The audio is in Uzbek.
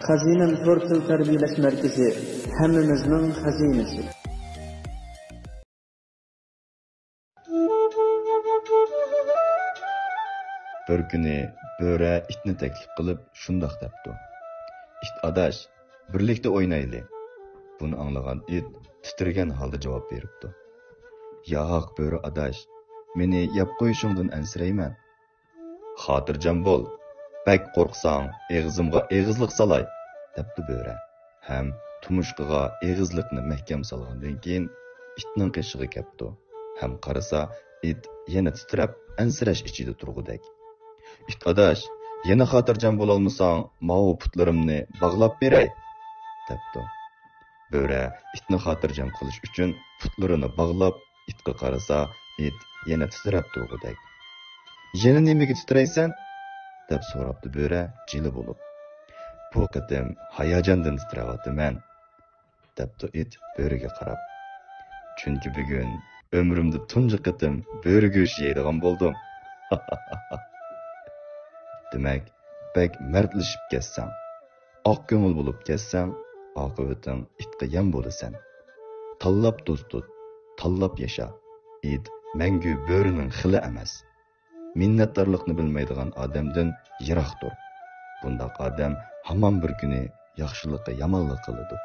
Xazinem Tortil Terbiyeleş Merkezi hemmimizning xazinesi. Bir kuni bo'ri itni taklif qilib shundoq debdi. It adash, birlikda o'ynayli. Buni anglagan it titirgan holda javob beribdi. Yo'q bo'ri adash, meni yeb qo'yishingdan ansirayman. Xotirjam bo'l. Bak qo'rqsang, eg'izimga eg'izlik solay, debdi bo'ri. Ham tumushqiga eg'izlikni mahkam solgandan keyin itning qishig'i kepdi. Ham qarasa, it yana titrab, ansirash ichida turgudek. It adash, yana xotirjam bo'lolmasang, ma'u putlarimni bog'lab beray, debdi. Bo'ri itni xotirjam qilish uchun putlarini bog'lab itga qarasa, it yana titrab turgudek. Yana nimaga titraysan? deb so'rabdi bo'ri jili bo'lib. Bu qatim hayajondan titrayapman, debdi it bo'riga qarab. Chunki bugun umrimda tunji qatim bo'ri go'shti yeydigan bo'ldim. Demak, bak mardlashib ketsang, oq ko'ngil bo'lib ketsang, oqibating itga yam bo'lasan. Tanlab do'st tut, tanlab yasha. It mangu bo'rining xili emas. Minnatdorlikni bilmaydigan odamdan yiroq tur. Bundaq odam hamon bir kuni yaxshilikqa yomonlik qiladi.